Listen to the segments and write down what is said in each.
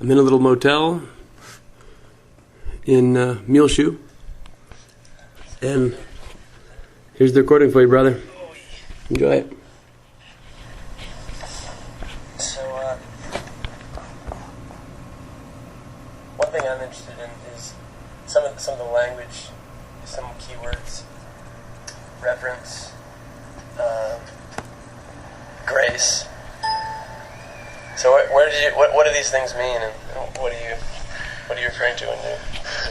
I'm in a little motel in Muleshoe, and here's the recording for you, brother. Enjoy it. So, one thing I'm interested in is some of the language, some keywords, reverence, grace. So, what do these things mean, and what are you referring to when you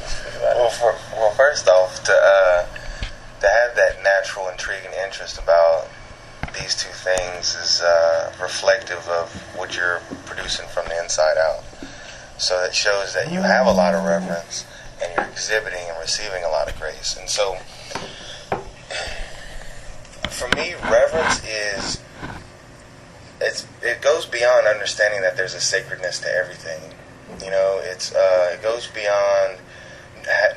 speak about it? Well, first off, to have that natural intrigue and interest about these two things is reflective of what you're producing from the inside out. So it shows that you have a lot of reverence and you're exhibiting and receiving a lot of grace. And so, for me, reverence it goes beyond understanding that there's a sacredness to everything. You know, it goes beyond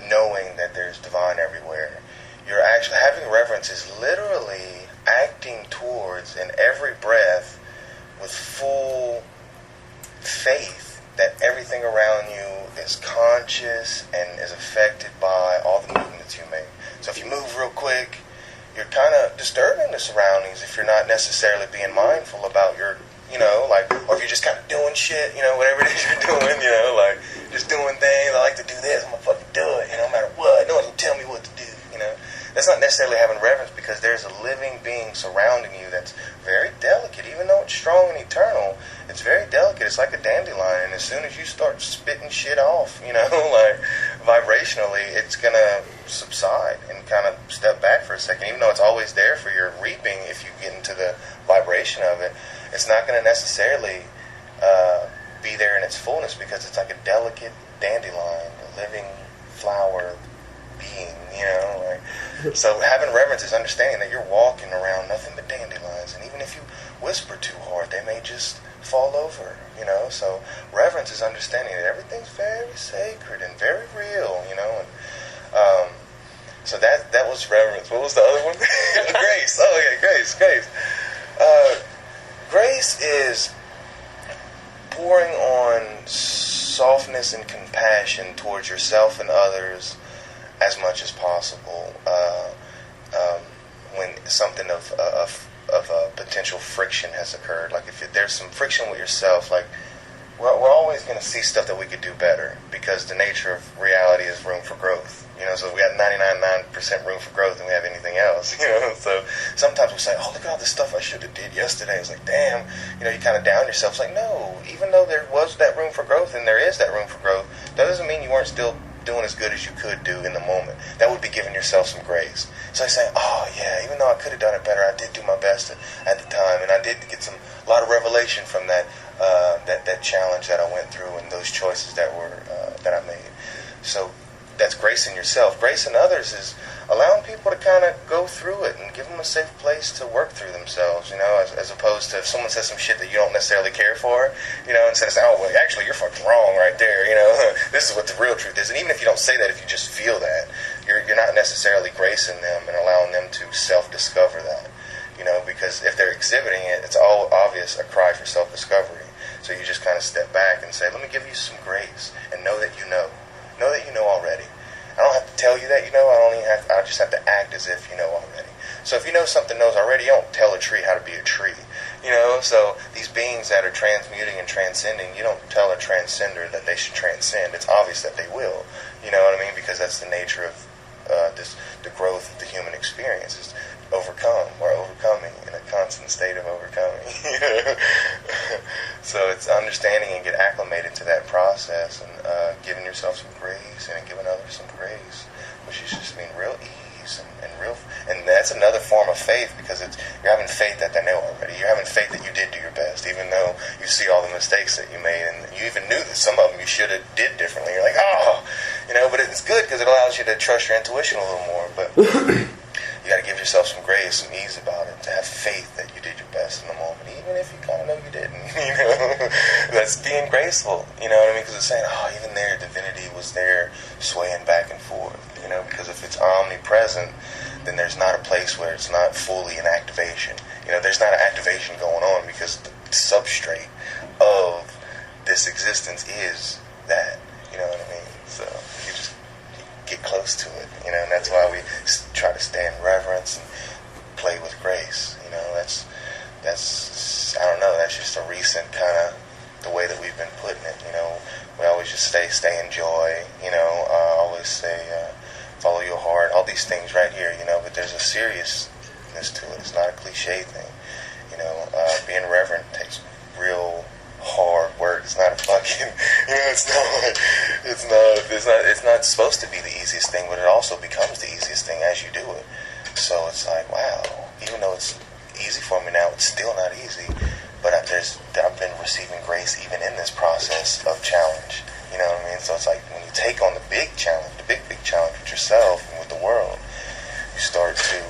knowing that there's divine everywhere. You're actually having reverence is literally acting towards in every breath with full faith that everything around you is conscious and is affected by all the movements you make. So if you move real quick, you're kind of disturbing the surroundings if you're not necessarily being mindful about your, or if you're just kind of doing shit, whatever it is you're doing, just doing things. I like to do this, I'm going to fucking do it, no matter what. No one can tell me what to do, That's not necessarily having reverence, because there's a living being surrounding you that's very delicate. Even though it's strong and eternal, it's very delicate. It's like a dandelion, and as soon as you start spitting shit off, vibrationally, it's going to subside and kind of step back for a second. Even though it's always there for your reaping, if you get into the vibration of it, it's not going to necessarily be there in its fullness, because it's like a delicate dandelion, a living flower being, So having reverence is understanding that you're walking around nothing but dandelions, and even if you whisper too hard, they may just fall over, So reverence is understanding that everything's very sacred and very real, and so that was reverence. What was the other one? Grace. Oh, okay, grace. Grace is pouring on softness and compassion towards yourself and others as much as possible. When something of a potential friction has occurred, like if there's some friction with yourself, like we're always going to see stuff that we could do better, because the nature of reality is room for growth. So we got 99% room for growth, and we have anything else. So sometimes we say, "Oh, look at all the stuff I should have did yesterday." It's like, damn, you kind of down yourself. It's like, no, even though there was that room for growth, and there is that room for growth, that doesn't mean you weren't still doing as good as you could do in the moment. That would be giving yourself some grace. So I say, oh yeah, even though I could have done it better, I did do my best at the time, and I did get a lot of revelation from that challenge that I went through and those choices that I made. So that's grace in yourself. Grace in others is allowing people to kind of go through it and give them a safe place to work through themselves, as opposed to if someone says some shit that you don't necessarily care for, instead of saying, oh, well, actually, you're fucking wrong right there, this is what the real truth is. And even if you don't say that, if you just feel that, you're not necessarily gracing them and allowing them to self-discover that, because if they're exhibiting it, it's all obvious a cry for self-discovery. So you just kind of step back and say, let me give you some grace and know that you know. Know that you know already. I don't have to tell you that you know. I just have to act as if you know already. So if you know something knows already, you don't tell a tree how to be a tree. So these beings that are transmuting and transcending, you don't tell a transcender that they should transcend. It's obvious that they will. You know what I mean? Because that's the nature of the growth of the human experience is overcome. We're overcoming in a constant state of overcoming. So it's understanding and get acclimated to that process, and giving yourself some grace and giving others some grace, which is just real ease and real. And that's another form of faith, because you're having faith that they know already. You're having faith that you did do your best, even though you see all the mistakes that you made, and you even knew that some of them you should have did differently. You're like, oh, but it's good because it allows you to trust your intuition a little more. But you got to give yourself some grace, some ease about it, to have faith that you did your best in the moment, even if you kind of know you didn't. That's being graceful. You know what I mean? Because it's saying, oh, even there, divinity was there, swaying back and forth. Because if it's omnipresent, then there's not a place where it's not fully in activation. There's not an activation going on, because the substrate of this this existence is that, you know what I mean? So you just get close to it, you know, and that's why we try to stay in reverence and play with grace, you know. That's I don't know, that's just a recent kind of the way that we've been putting it, you know. We always just stay in joy, you know. Always say follow your heart, all these things right here, you know. But there's a seriousness to it. It's not a cliche thing, you know. Being reverent takes real hard work. It's not a fucking, you know. It's not supposed to be the easiest thing, but it also becomes the easiest thing as you do it. So it's like, wow, even though it's easy for me now, it's still not easy. But I've been receiving grace even in this process of challenge. You know what I mean? So it's like when you take on the big challenge, the big challenge with yourself and with the world, you start to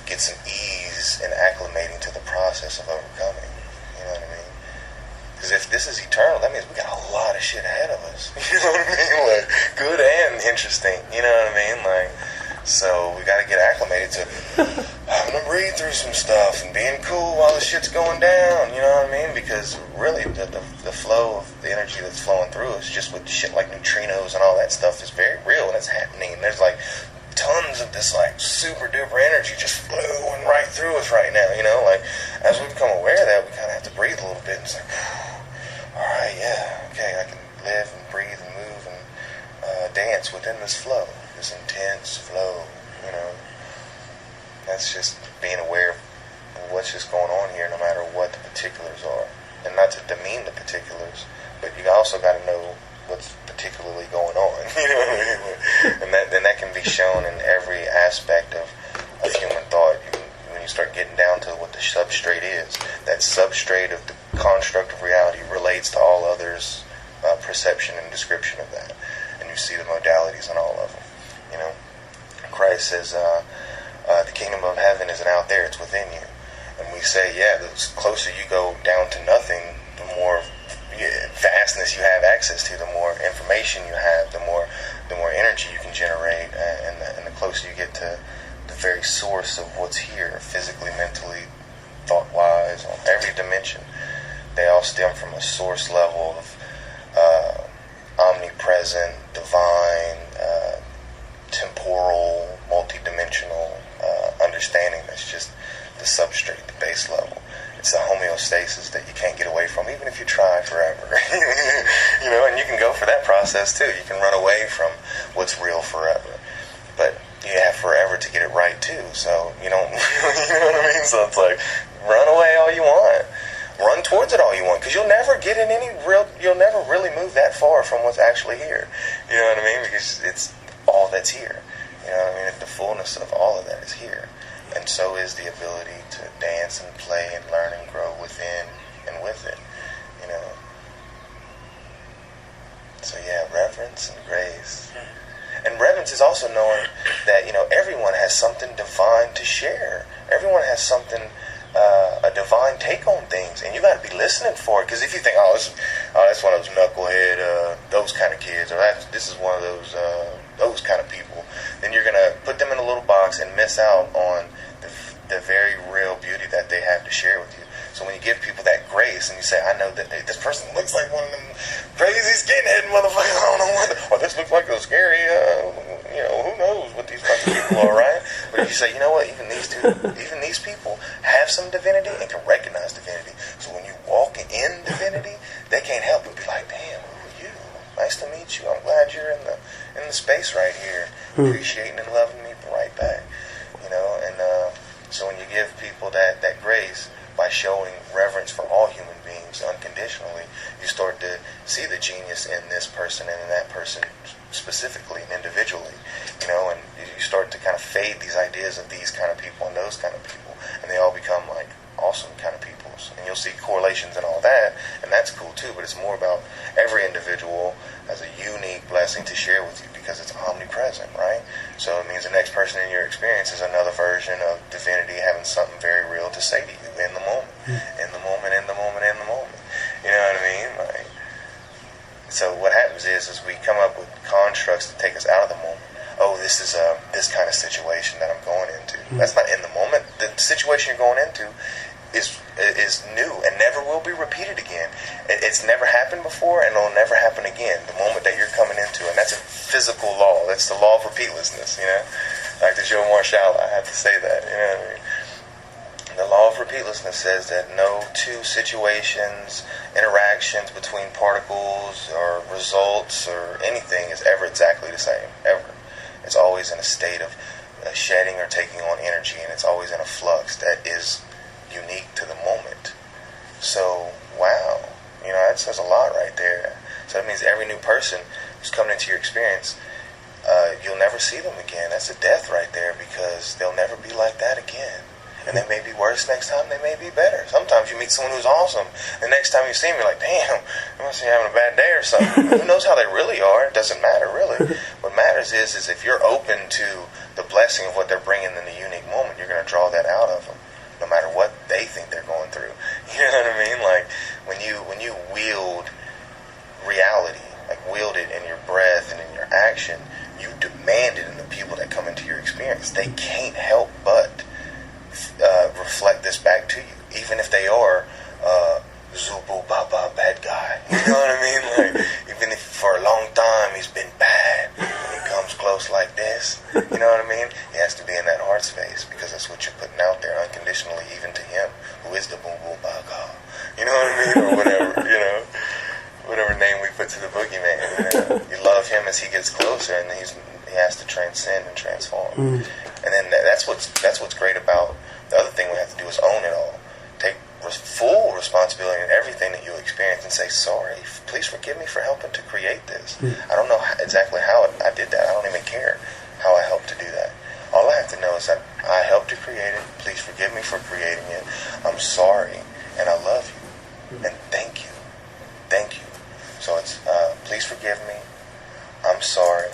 get some ease in acclimating to the process of overcoming. You know what I mean? Because if this is eternal, that means we got a lot of shit ahead of us. You know what I mean? Like, good and interesting. You know what I mean? Like, so we got to get acclimated to having to read through some stuff and being cool while the shit's going down. You know what I mean? Because really, the flow of the energy that's flowing through us, just with shit like neutrinos and all that stuff, is very real, and it's happening. And there's like tons of this like super duper energy just flowing right through us right now. You know, like as we become aware of that, we kind of have to breathe a little bit and say, all right, yeah, okay, I can live and breathe and move and dance within this flow. This intense flow, you know. That's just being aware of what's just going on here, no matter what the particulars are. And not to demean the particulars, but you also got to know what's particularly going on. You know what I mean? And that can be shown in every aspect of human thought. When you start getting down to what the substrate is, that substrate of the construct of reality relates to all others' perception and description of that. And you see the modalities in all of them. You know, Christ says the kingdom of heaven isn't out there, it's within you. And we say, yeah, the closer you go down to nothing, the more vastness you have access to, the more information you have, the more energy you can generate, and the closer you get to the very source of what's here, physically, mentally, thought-wise, on every dimension. They all stem from a source level of omnipresent, divine, temporal, multidimensional understanding that's just the substrate, the base level. It's the homeostasis that you can't get away from, even if you try forever. You know, and you can go for that process too. You can run away from what's real forever, but you have forever to get it right too. So you don't, you know what I mean? So it's like, run away all you want, run towards it all you want, because you'll never get in you'll never really move that far from what's actually here. You know what I mean? Because it's all that's here. You know what I mean? The fullness of all of that is here. And so is the ability to dance and play and learn and grow within and with it. You know? So yeah, reverence and grace. And reverence is also knowing that, you know, everyone has something divine to share. Everyone has something, a divine take on things. And you got to be listening for it. Because if you think, that's one of those knucklehead, those kind of kids, or this is one of those kind of people, then you're going to put them in a little box and miss out on the very real beauty that they have to share with you. So when you give people that grace and you say, I know that this person looks like one of them crazy skinhead motherfuckers, I don't know what, or this looks like a scary, you know, who knows what these fucking people are, right? But you say, you know what, even these people have some divinity and can recognize divinity. So when you walk in divinity, they can't help but be like, damn, who are you? Nice to meet you. I'm glad you're in the space right here, appreciating and loving me right back. You know, and so when you give people that grace by showing reverence for all human beings unconditionally, you start to see the genius in this person and in that person specifically and individually. You know, and you start to kind of fade these ideas of these kind of people and those kind of people, and they all become like awesome kind of peoples. And you'll see correlations and all that, and that's cool too, but it's more about every individual has a unique blessing to share with you because it's omnipresent, right? So it means the next person in your experience is another version of divinity having something very real to say to you in the moment. In the moment, in the moment, in the moment. You know what I mean? Like, so what happens is we come up with constructs to take us out of the moment. Oh, this is this kind of situation that I'm going into. That's not in the moment. The situation you're going into is is new and never will be repeated again. It's never happened before, and it'll never happen again. The moment that you're coming into, and that's a physical law. That's the law of repeatlessness. Dr. Joe Marshall, I have to say that. What I mean? The law of repeatlessness says that no two situations, interactions between particles or results or anything is ever exactly the same, ever. It's always in a state of shedding or taking on energy, and it's always in a flux that is unique to the moment. So, wow, that says a lot right there. So that means every new person who's coming into your experience, you'll never see them again. That's a death right there, because they'll never be like that again. And they may be worse next time, they may be better. Sometimes you meet someone who's awesome. The next time you see them, you're like, damn, they must be having a bad day or something. Who knows how they really are? It doesn't matter, really. What matters is if you're open to the blessing of what they're bringing in the unique moment, you're going to draw that out of them, no matter what they think they're going through. You know what I mean? Like, when you wield reality, like wield it in your breath and in your action, you demand it in the people that come into your experience. They can't help but reflect this back to you, even if they are Zubu Baba bad guy. You know what I mean? Like, even if for a long time he's been bad, when he comes close like this, you know what I mean? He has to be in that heart space, because that's what you're putting out there unconditionally, even to him, who is the Boom Boom Baba. You know what I mean? Or whatever, whatever name we put to the boogeyman. You love him as he gets closer, and he has to transcend and transform. And then that's what's great about the other thing we have to do is own it all. Take full responsibility in everything that you experience and say, sorry, please forgive me for helping to create this. I don't know exactly how I did that. I don't even care how I helped to do that. All I have to know is that I helped to create it. Please forgive me for creating it. I'm sorry, and I love you, and thank you. Thank you. So it's, please forgive me. I'm sorry.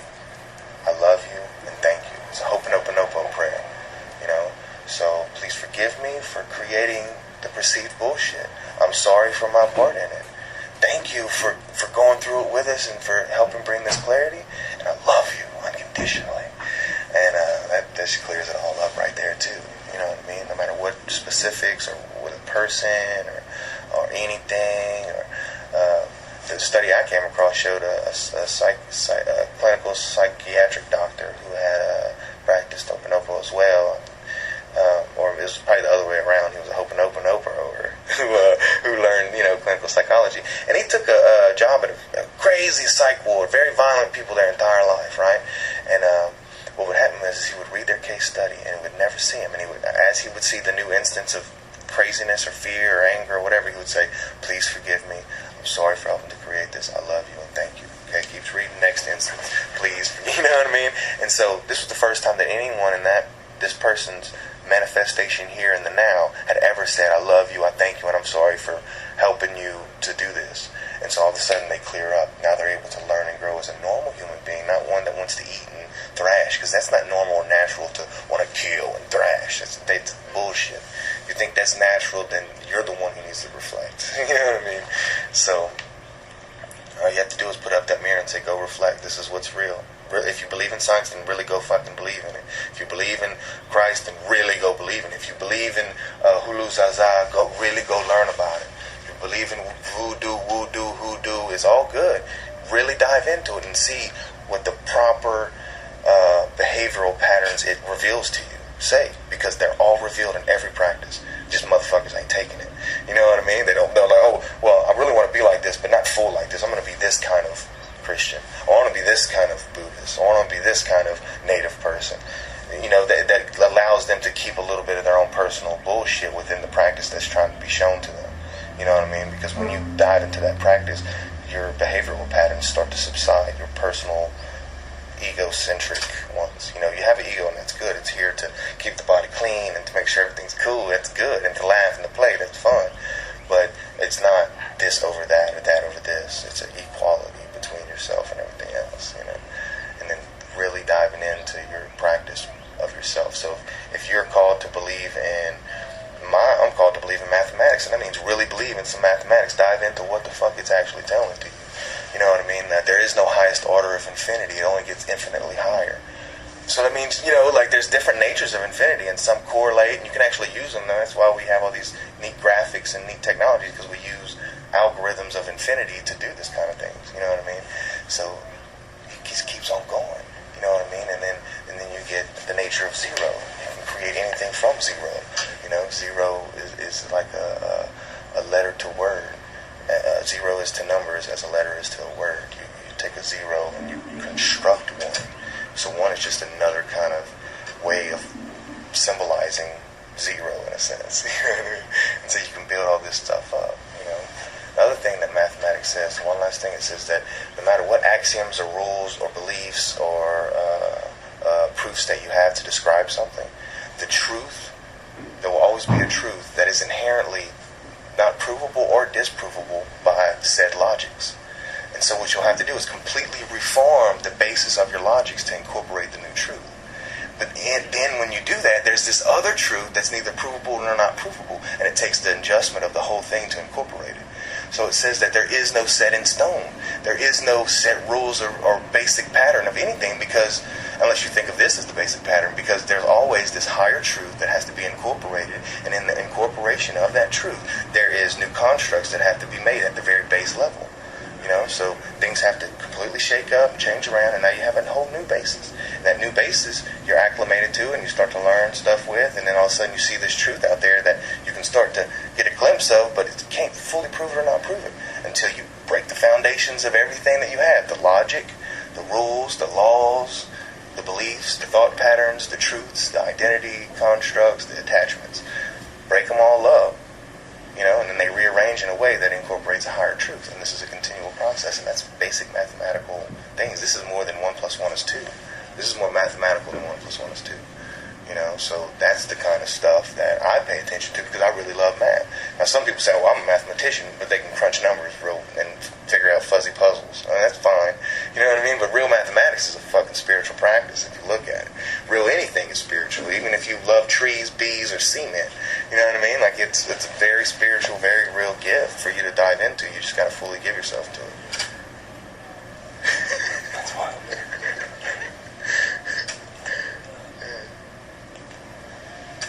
I love you, and thank you. It's a Ho'oponopono prayer, So please forgive me for creating the perceived bullshit. I'm sorry for my part in it. Thank you for going through it with us and for helping bring this clarity. And I love you unconditionally. And that just clears it all up right there too. You know what I mean? No matter what specifics or with a person or anything. Or the study I came across showed a clinical psychiatric doctor who had practiced Ho'oponopono as well. Or it was probably the other way around. He was a Ho'oponopono who learned, clinical psychology. And he took a job at a crazy psych ward, very violent people their entire life, right? And what would happen is he would read their case study and would never see him. And as he would see the new instance of craziness or fear or anger or whatever, he would say, please forgive me. I'm sorry for helping to create this. I love you and thank you. Okay, keeps reading next instance. Please, you know what I mean? And so this was the first time that anyone in this person's manifestation here in the now had ever said, I love you, I thank you, and I'm sorry for helping you to do this. And so all of a sudden they clear up. Now they're able to learn and grow as a normal human being, not one that wants to eat and thrash, because that's not normal or natural to want to kill and thrash. That's bullshit. If you think that's natural, then you're the one who needs to reflect. You know what I mean? So all you have to do is put up that mirror and say, go reflect. This is what's real. If you believe in science, then really go fucking believe in it. If you believe in Christ, then really go believe in it. If you believe in Hulu Zaza, really go learn about it. If you believe in voodoo, hoodoo, it's all good. Really dive into it and see what the proper behavioral patterns it reveals to you. Say, because they're all revealed in every practice. Just motherfuckers ain't taking it. You know what I mean? They're like, oh, well, I really want to be like this, but not full like this. I'm going to be this kind of Christian. I want to be this kind of Buddhist. I want to be this kind of native person. That allows them to keep a little bit of their own personal bullshit within the practice that's trying to be shown to them. You know what I mean? Because when you dive into that practice, your behavioral patterns start to subside. Your personal egocentric ones. You have an ego, and that's good. It's here to keep the body clean and to make sure everything's cool. That's good. And to laugh and to play, that's fun. But it's not this over that or that over this. It's an equality between yourself and everything else, and then really diving into your practice of yourself. So if you're called to believe in I'm called to believe in mathematics, and that means really believe in some mathematics. Dive into what the fuck it's actually telling to you. You know what I mean? That there is no highest order of infinity. It only gets infinitely higher. So that means, there's different natures of infinity, and some correlate, and you can actually use them. That's why we have all these neat graphics and neat technology because we use algorithms of infinity to do this kind of things. You know what I mean? So it just keeps on going. You know what I mean? And then you get the nature of zero. You can create anything from zero. You know, zero is like a letter to word. Zero is to numbers as a letter is to a word. You take a zero and you construct one. So one is just another kind of way of symbolizing zero in a sense. You know what I mean? And so you can build all this stuff up. You know. Another thing that mathematics says, one last thing, it says that no matter what axioms or rules or beliefs or proofs that you have to describe something, the truth, there will always be a truth that is inherently not provable or disprovable by said logics. And so what you'll have to do is completely reform the basis of your logics to incorporate the new truth. But then when you do that, there's this other truth that's neither provable nor not provable, and it takes the adjustment of the whole thing to incorporate it. So it says that there is no set in stone. There is no set rules or basic pattern of anything, because unless you think of this as the basic pattern, because there's always this higher truth that has to be incorporated, and in the incorporation of that truth, there is new constructs that have to be made at the very base level. You know, so things have to completely shake up, change around, and now you have a whole new basis. And that new basis you're acclimated to, and you start to learn stuff with, and then all of a sudden you see this truth out there that you can start to get a glimpse of, but it can't fully prove it or not prove it until you break the foundations of everything that you have: the logic, the rules, the laws, the beliefs, the thought patterns, the truths, the identity constructs, the attachments. Break them all up. You know, and then they rearrange in a way that incorporates a higher truth. And this is a continual process, and that's basic mathematical things. This is more than 1 + 1 is 2. This is more mathematical than 1 + 1 is 2. You know, so that's the kind of stuff that I pay attention to because I really love math. Now, some people say, well, I'm a mathematician, but they can crunch numbers and figure out fuzzy puzzles. I mean, that's fine. You know what I mean? But real mathematics is a fucking spiritual practice if you look at it. Real anything is spiritual, even if you love trees, bees, or cement. You know what I mean? Like, it's a very spiritual, very real gift for you to dive into. You just got to fully give yourself to it. That's wild.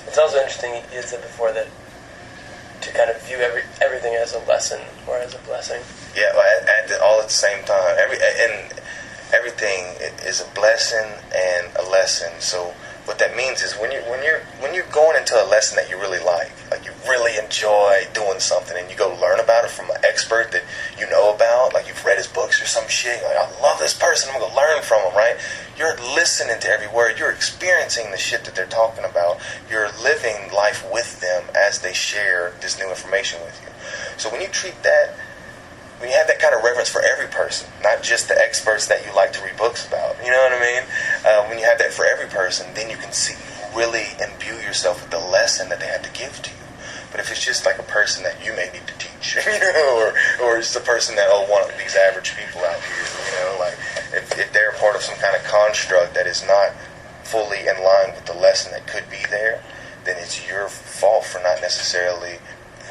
It's also interesting, you had said before that to kind of view everything as a lesson or as a blessing. Yeah, all at the same time. Everything is a blessing and a lesson. So what that means is when you're going into a lesson that you really like you really enjoy doing something, and you go learn about it from an expert that you know about, like you've read his books or some shit, you're like, I love this person, I'm going to learn from him, right? You're listening to every word, you're experiencing the shit that they're talking about, you're living life with them as they share this new information with you. So when you treat that, when you have that kind of reverence for every person, not just the experts that you like to read books about, you know what I mean? When you have that for every person, then you can see, really imbue yourself with the lesson that they have to give to you. But if it's just like a person that you may need to teach, you know, or it's the person that, one of these average people out here, you know, like if they're part of some kind of construct that is not fully in line with the lesson that could be there, then it's your fault for not necessarily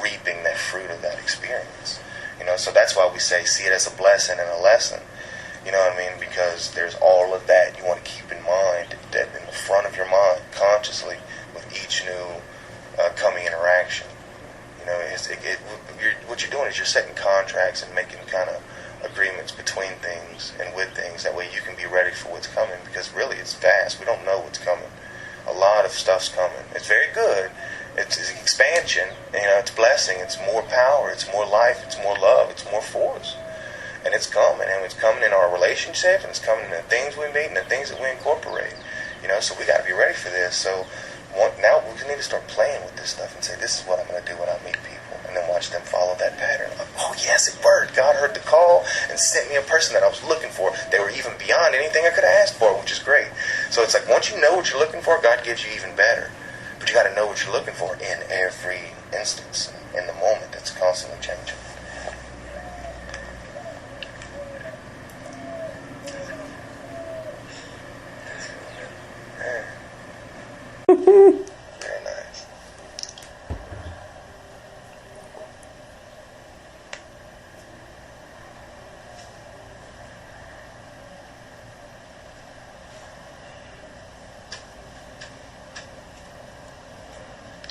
reaping that fruit of that experience. You know, so that's why we say see it as a blessing and a lesson. You know what I mean? Because there's all of that you want to keep in mind, that in the front of your mind, consciously, with each new coming interaction. You know, what you're doing is you're setting contracts and making kind of agreements between things and with things. That way you can be ready for what's coming, because really it's vast. We don't know what's coming. A lot of stuff's coming. It's very good. It's expansion. You know, it's blessing. It's more power. It's more life. It's more love. It's more force. And it's coming. And it's coming in our relationship, and it's coming in the things we meet and the things that we incorporate. You know, so we got to be ready for this. So now we need to start playing with this stuff and say, this is what I'm going to do when I meet people. And then watch them follow that pattern. Like, oh, yes, it worked. God heard the call and sent me a person that I was looking for. They were even beyond anything I could have asked for, which is great. So it's like, once you know what you're looking for, God gives you even better. But you got to know what you're looking for in every instance, in the moment that's constantly changing. Very nice.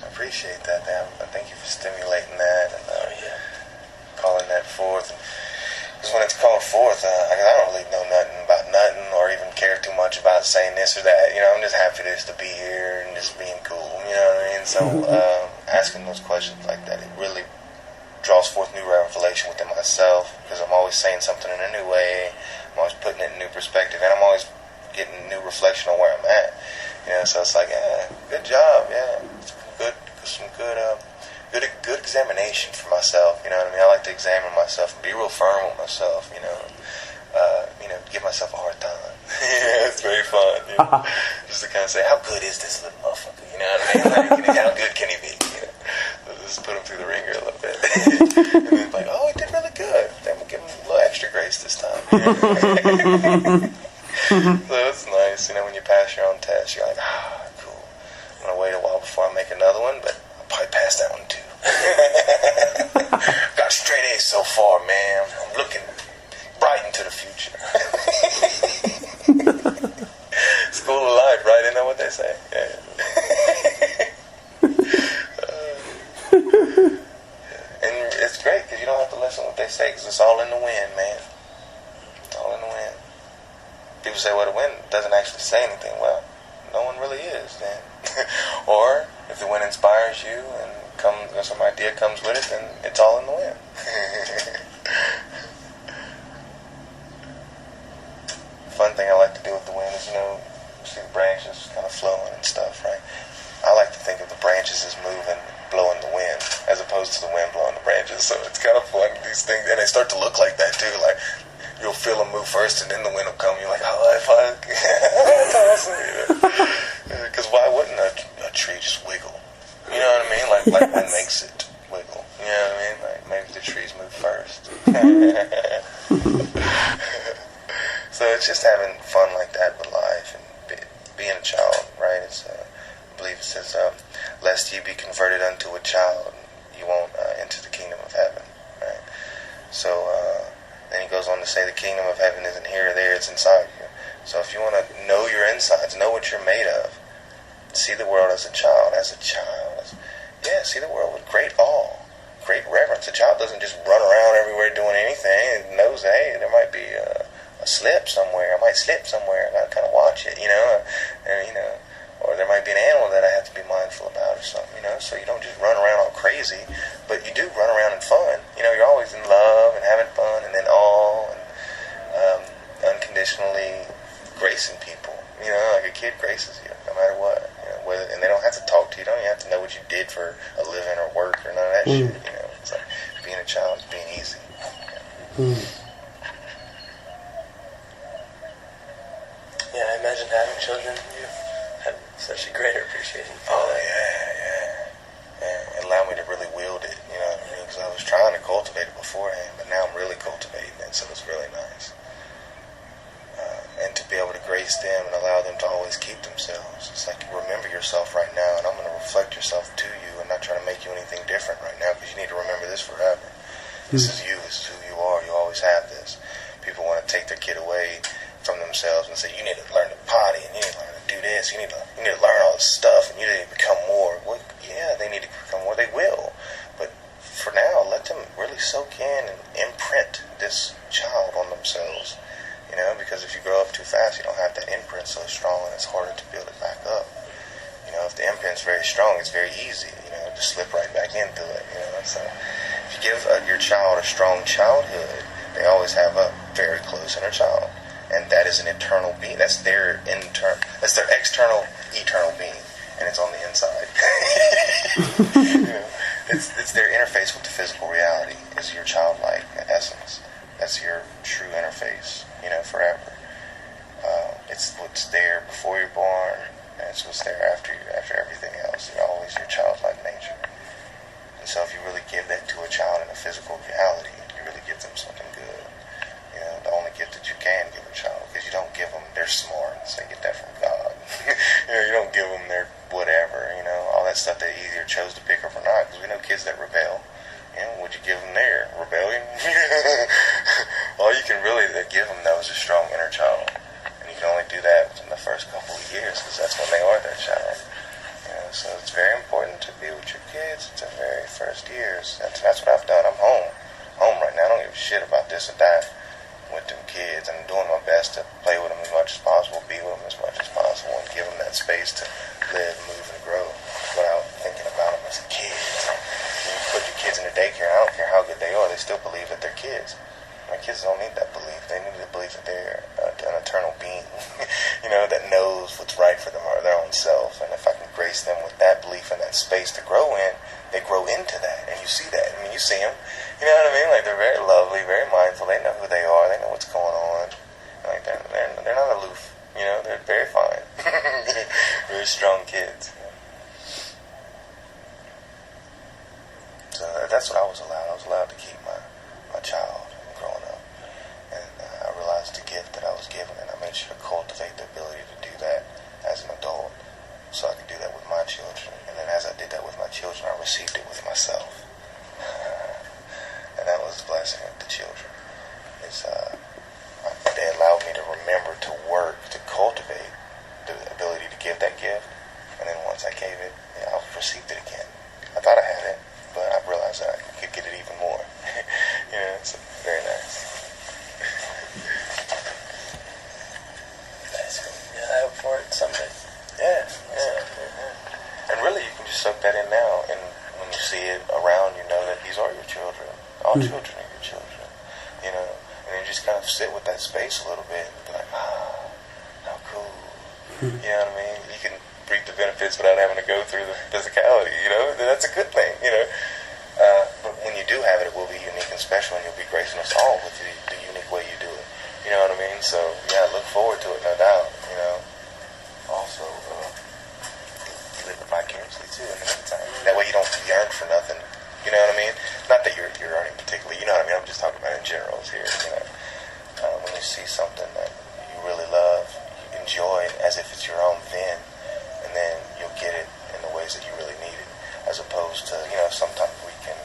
I appreciate that, man. Thank you for stimulating that and calling that forth. Because when it's called forth, I don't really know nothing about nothing or even care too much about saying this or that. You know, I'm just happy just to be here and just being cool. You know what I mean? So asking those questions like that, it really draws forth new revelation within myself, because I'm always saying something in a new way. I'm always putting it in a new perspective, and I'm always getting new reflection on where I'm at. You know, so it's like, yeah, good job, yeah, some good examination for myself. You know what I mean? I like to examine myself and be real firm with myself. You know, give myself a hard time. Yeah, it's very fun. You know? Just to kind of say, how good is this little motherfucker? You know what I mean? Like, how good can he be? You know? So just put him through the ringer a little bit, and then it's like, oh, he did really good. Then we'll give him a little extra grace this time. You know? So it's nice, you know, when you pass your own test, you're like, cool. I'm gonna wait a while before I make another one, but I'll probably pass that one too. Got straight A's so far, man. I'm looking bright into the future. School of life, right? Isn't that what they say? Yeah. And it's great because you don't have to listen to what they say, because it's all in the wind, man. It's all in the wind. People say, well, the wind doesn't actually say anything. Well, no one really is then. Or if the wind inspires you and some idea comes with it, then it's all in the wind. Fun thing I like to do with the wind is, see the branches kind of flowing and stuff, right? I like to think of the branches as moving, blowing the wind, as opposed to the wind blowing the branches. So it's kind of fun, these things, and they start to look like that too. Like, you'll feel them move first, and then the wind will come. You're like, oh, fuck. That's awesome. Because why wouldn't a tree just wiggle? You know what I mean? Like wind makes it wiggle. You know what I mean? Like, maybe the trees move first. So it's just having fun like that with life and being a child, right? It's I believe it says, lest ye be converted unto a child, you won't enter the kingdom of heaven, right? So then he goes on to say the kingdom of heaven isn't here or there, it's inside you. So if you want to know your insides, know what you're made of, see the world as a child. See the world with great awe, great reverence. A child doesn't just run around everywhere doing anything. It knows, hey, there might be a slip somewhere. I might slip somewhere. I gotta kind of watch it, and or there might be an animal that I have to be mindful about or something, So you don't just run around all crazy, but you do run around in fun. You're always in love and having fun, and then awe and unconditionally gracing people. Like a kid graces you no matter what. And they don't have to talk to you. You don't even have to know what you did for a living or work or none of that shit. It's like being a child is being easy. Yeah, I imagine having children, you have such a greater appreciation for that. Yeah. It allowed me to really wield it, you know what I mean? Because I was trying to cultivate it beforehand, but now I'm really cultivating it, so it's really nice. And to be able to grace them and allow them to always keep themselves. It's like, remember yourself right now, and I'm going to reflect yourself to you and not try to make you anything different right now, because you need to remember this forever. This is you. This is who you are. You always have this. People want to take their kid away from themselves and say, you need to learn to potty, and you need to learn to do this, you need to learn all this stuff, and you need to become more. Well, yeah, they need to become more. They will. But for now, let them really soak in and imprint this child on themselves. Because if you grow up too fast, you don't have that imprint so strong, and it's harder to build it back up. If the imprint's very strong, it's very easy, to slip right back into it. So if you give your child a strong childhood, they always have a very close inner child, and that is an eternal being. That's their external, eternal being, and it's on the inside. It's their interface with the physical reality. Is your childlike essence. That's your true interface, forever. It's what's there before you're born, and it's what's there after everything else. It's always your childlike nature. And so if you really give that to a child in a physical reality, you really give them something good. The only gift that you can give a child, because you don't give them their smarts, they get that from God. You don't give them their whatever, all that stuff they either chose to pick up or not, because we know kids that rebel. Would you give them their rebellion? All you can really give them, though, is a strong inner child. And you can only do that within the first couple of years, because that's when they are their child. So it's very important to be with your shit about this or that with them kids, and I'm doing my best to play with them as much as possible, be with them as much as possible, and give them that space to live, move, and grow without thinking about them as kids. When you put your kids in the daycare, I don't care how good they are, they still believe that they're kids. My kids don't need that belief. They need to believe that they're an eternal being, that knows what's right for them or their own self. And if I can grace them with that belief and that space to grow in, they grow into that. And you see that. I mean, you see them. You know what I mean? Like, they're very lovely, very mindful. They know who they are. They know what's going on. Like, they're not aloof. They're very fine. Very strong kids. So that's what I was allowed. I was allowed to keep my child growing up. And I realized the gift that I was given, and I made sure to cultivate the ability to do that as an adult so I could do that with my children. And then as I did that with my children, I received it with myself. And that was the blessing of the children. They allowed me to remember to work, to cultivate the ability to give that gift. And then once I gave it, I received it again. I thought I had it, but I realized that I could get it even more. It's very nice. That's cool. Yeah, I hope for it someday. Yeah. And really, you can just soak that in now. And when you see it around, you know that these are your children. All children are your children. And you just kind of sit with that space a little bit and be like, how cool. You know what I mean? You can reap the benefits without having to go through the physicality, That's a good thing, But when you do have it, it will be unique and special, and you'll be gracing us all with the unique way you do it. You know what I mean? So, yeah, look forward to it, no doubt, Also, you live it vicariously, too, in the meantime. That way you don't yearn for nothing. You know what I mean? Not that you're earning particularly, you know what I mean? I'm just talking about in generals here, When you see something that you really love, you enjoy it as if it's your own then, and then you'll get it in the ways that you really need it, as opposed to, sometimes we can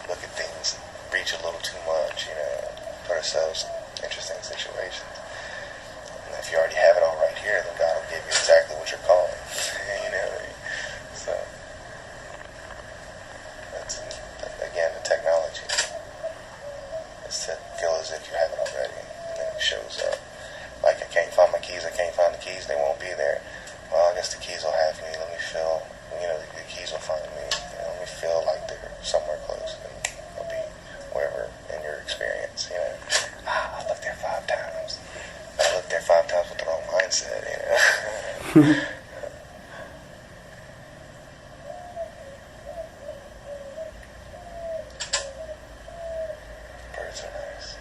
look at things and reach a little too much, put ourselves in interesting situations. And if you already have it all right here, then God will give you exactly what you're calling. You know what I mean? So, that's, again, the technology. It's to feel as if you have it already, and then it shows up. Like, I can't find my keys, I can't find the keys, they won't be there. Well, I guess the keys will have me. Let me feel, the keys will find me. Let me feel like they're somewhere close, and I'll be wherever in your experience, I looked there 5 times. I looked there 5 times with the wrong mindset, Birds are nice.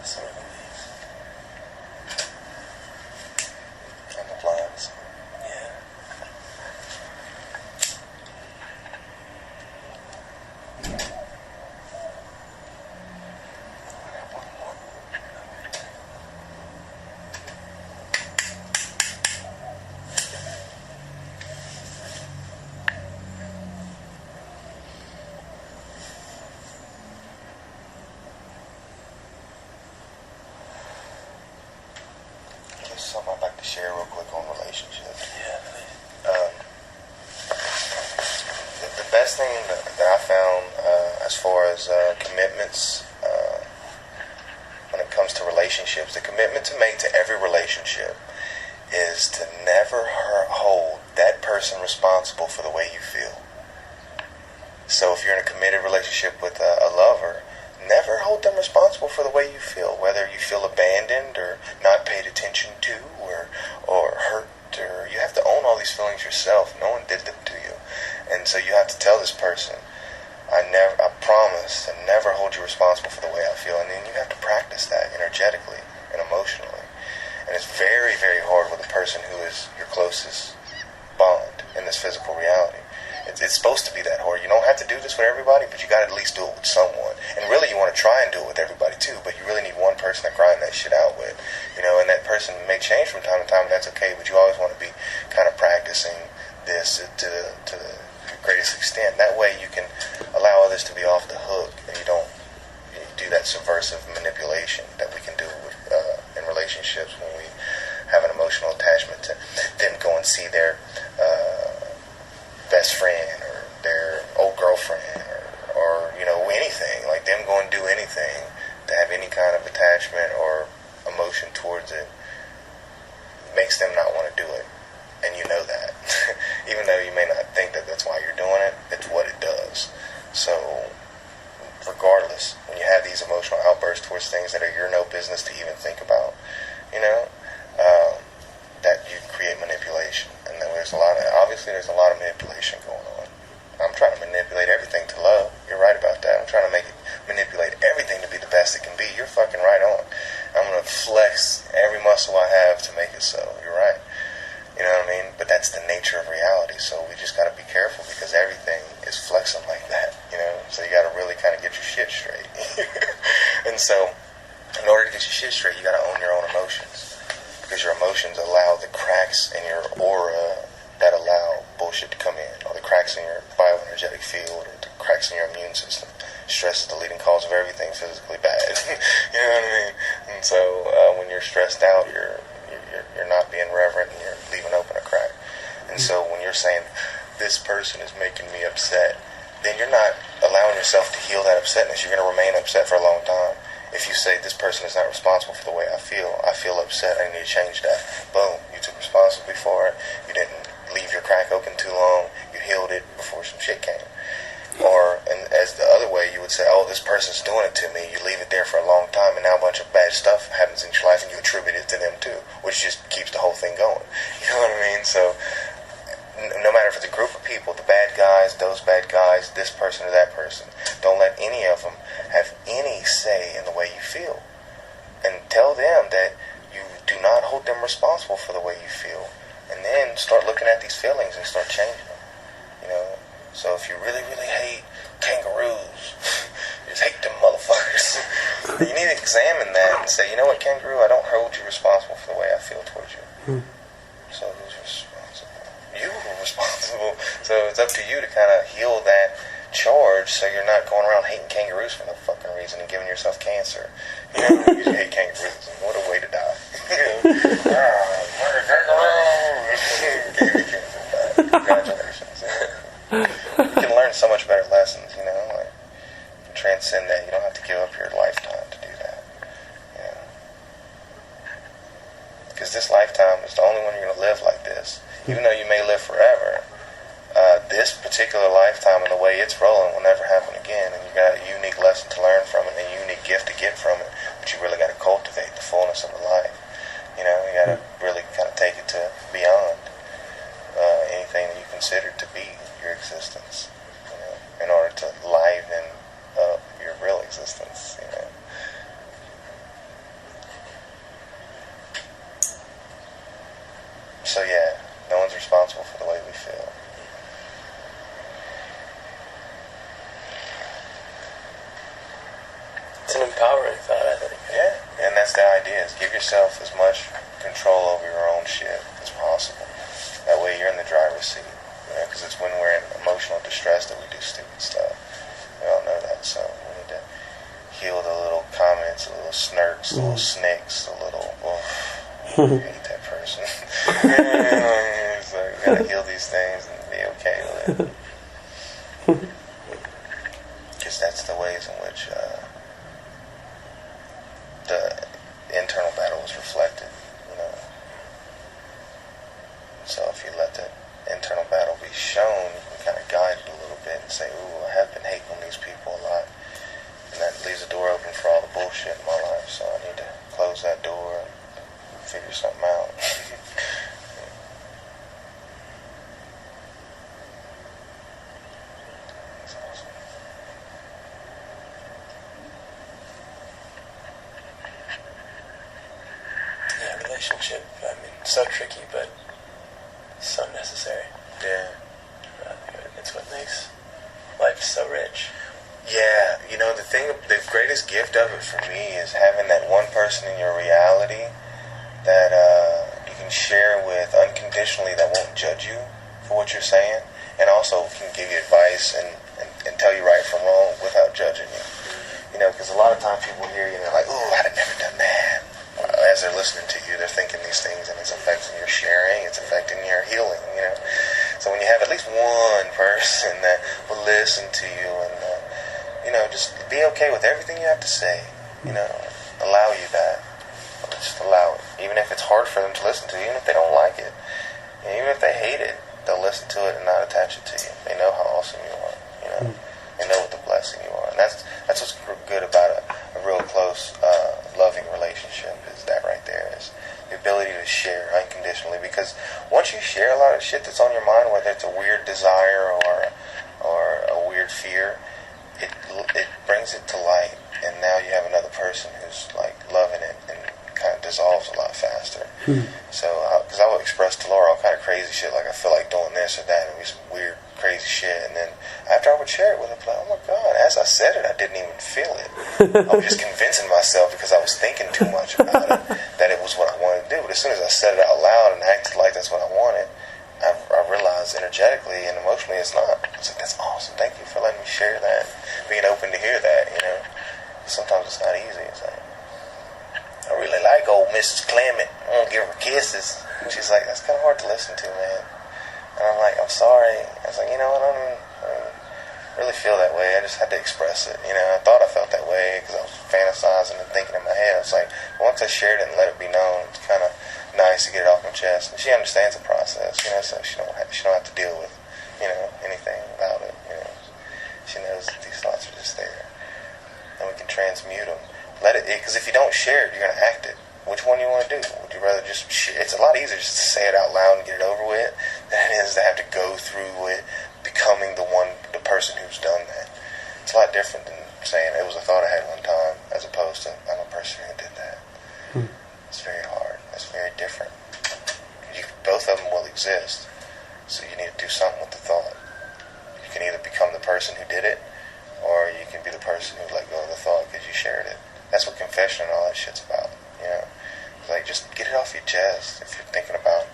Some of the leaves. And the plants. Yeah. Just something I'd like to share real quick on relationships. Yeah. The best thing that I found as far as commitments when it comes to relationships, the commitment to make to every relationship is to never hold that person responsible for the way you feel. So if you're in a committed relationship with a lover, never hold them responsible for the way you feel, whether you feel abandoned or not paid attention to or hurt, or you have to own all these feelings yourself. No one did them to you. And so you have to tell this person, I promise to never hold you responsible for the way I feel. And then you have to practice that energetically and emotionally. And it's very, very hard with a person who is your closest bond in this physical reality. It's supposed to be that hard. You don't have to do this with everybody, but you got to at least do it with someone. And really, you want to try and do it with everybody too, but you really need one person to grind that shit out with. And that person may change from time to time, and that's okay, but you always want to be kind of practicing this to the greatest extent. That way you can allow others to be off the hook, and you don't do that subversive manipulation that we can do with, in relationships when we emotional attachment to them go and see their best friend or their old girlfriend or anything, like them go and do anything to have any kind of attachment or emotion towards it makes them not want to do it. And you know that. Even though you may not think that that's why you're doing it, it's what it does. So regardless, when you have these emotional outbursts towards things that are your no business to even think about, that you create manipulation. And then there's a lot of manipulation going on. I'm trying to manipulate everything to love. You're right about that. I'm trying to manipulate everything to be the best it can be. You're fucking right on. I'm going to flex every muscle I have to make it so. You're right. You know what I mean? But that's the nature of reality. So we just got to be careful because everything is flexing like that. So you got to really kind of get your shit straight. And so in order to get your shit straight, you got to own your own emotions. Because your emotions allow the cracks in your aura that allow bullshit to come in, or the cracks in your bioenergetic field, or the cracks in your immune system. Stress is the leading cause of everything physically bad. You know what I mean? And so when you're stressed out, you're not being reverent and you're leaving open a crack. And so when you're saying, this person is making me upset, then you're not allowing yourself to heal that upsetness. You're going to remain upset for a long time. If you say, this person is not responsible for the way I feel upset, I need to change that. Boom, you took responsibility for it. You didn't leave your crack open too long. You healed it before some shit came. Or, and as the other way, you would say, oh, this person's doing it to me. You leave it there for a long time, and now a bunch of bad stuff happens in your life, and you attribute it to them too, which just keeps the whole thing going. You know what I mean? So no matter if it's a group of people, the bad guys, those bad guys, this person or that person, don't let any of them have any say in the way you feel. And tell them that you do not hold them responsible for the way you feel. And then start looking at these feelings and start changing them. So if you really, really hate kangaroos, you just hate them motherfuckers, you need to examine that and say, you know what, kangaroo, I don't hold you responsible for the way I feel towards you. So who's responsible? You are responsible. So it's up to you to kind of heal that charge so you're not going around hating kangaroos for no fucking reason and giving yourself cancer. You hate kangaroos. What a way to die. Gave you cancer. Congratulations. You can learn so much better lessons, like transcend that. You don't have to give up your lifetime to do that. Because this lifetime is the only one you're going to live like this. Even though you may live forever, this particular lifetime and the way it's rolling will never happen again. And you got a unique lesson to learn from it and a unique gift to get from it. But you really got to cultivate the fullness of the life. You got to really kind of take it to beyond anything that you consider to be your existence, in order to liven up your real existence, So yeah, no one's responsible for the way we feel. It's an empowering thought, I think. Yeah, and that's the idea, is give yourself as much control over your own shit as possible. That way you're in the driver's seat. Because it's when we're in emotional distress that we do stupid stuff. We all know that, so we need to heal the little comments, the little snirks, the little snakes, the little, I hate that person. So we gotta heal these things and be okay with it. Because that's the ways in which the internal battle is reflected, So if you let the internal battle be shown, you can kind of guide it a little bit and say, ooh, I have been hating on these people a lot. And that leaves the door open for all the bullshit in my life, so I need to close that door and figure something out. That's awesome. Yeah, relationship, so tricky, but so necessary. Yeah. It's what makes life so rich. Yeah, the greatest gift of it for me is having that one person in your reality that you can share with unconditionally, that won't judge you for what you're saying, and also can give you advice and tell you right from wrong without judging you. Because a lot of times people hear you and they're like, ooh, I'd have never done that. As as they're listening to you, they're thinking these things, and it's affecting your sharing, it's affecting your healing, you know. So when you have at least one person that will listen to you and, you know, just be okay with everything you have to say, you know, allow you that. Just allow it. Even if it's hard for them to listen to, even if they don't like it, and even if they hate it, they'll listen to it and not attach it to you. They know how awesome you are, you know. They know what the blessing you are. And that's what's good about a real close, loving relationship, is that right there, is the ability to share unconditionally. Because once you share a lot of shit that's on your mind, whether it's a weird desire or a weird fear, it brings it to light, and now you have another person who's like loving it, and kind of dissolves a lot faster. So, because I would express to Laura all kind of crazy shit, like I feel like doing this or that, and it'd be some weird, crazy shit, and then after I would share it with her, I'd be like, oh my God, as I said it, I didn't even feel it. I was just convincing myself, because I was thinking too much about it, that it was what I wanted to do. But as soon as I said it out loud and acted like that's what I wanted, I realized energetically and emotionally it's not. It's like, that's awesome. Thank you for letting me share that, being open to hear that, you know. Sometimes it's not easy. It's like, I really like old Mrs. Clement. I want to give her kisses. And she's like, that's kind of hard to listen to, man. And I'm like, I'm sorry. I was like, you know what, I don't really feel that way. I just had to express it. You know, I thought I felt that way because I was fantasizing and thinking in my head. It's like, once I shared it and let it be known, it's kind of nice to get it off my chest. And she understands the process, you know, so she don't have to deal with, you know, anything about it. You know, she knows that these thoughts are just there, and we can transmute them. Let it, because if you don't share it, you're going to act it. Which one do you want to do? Would you rather just share? It's a lot easier just to say it out loud and get it over with than it is to have to go through it, becoming the person who's done that. It's a lot different than saying it was a thought I had one time, as opposed to I'm a person who did that. It's very hard. It's very different. Both of them will exist, so you need to do something with the thought. You can either become the person who did it, or you can be the person who let go of the thought because you shared it. That's what confession and all that shit's about, you know. Like, just get it off your chest if you're thinking about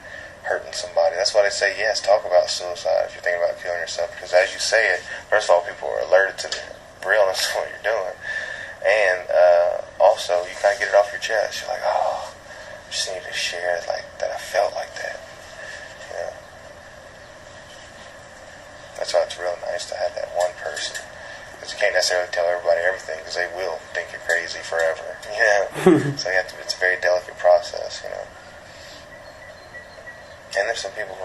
hurting somebody. That's why they say, yes, talk about suicide if you're thinking about killing yourself, because as you say it, first of all, people are alerted to the realness of what you're doing, and also, you kind of get it off your chest. You're like, oh, I just need to share like that I felt like that, you know. That's why it's real nice to have that one person. Because you can't necessarily tell everybody everything, because they will think you're crazy forever, you know. So you have to, it's a very delicate process, you know. And there's some people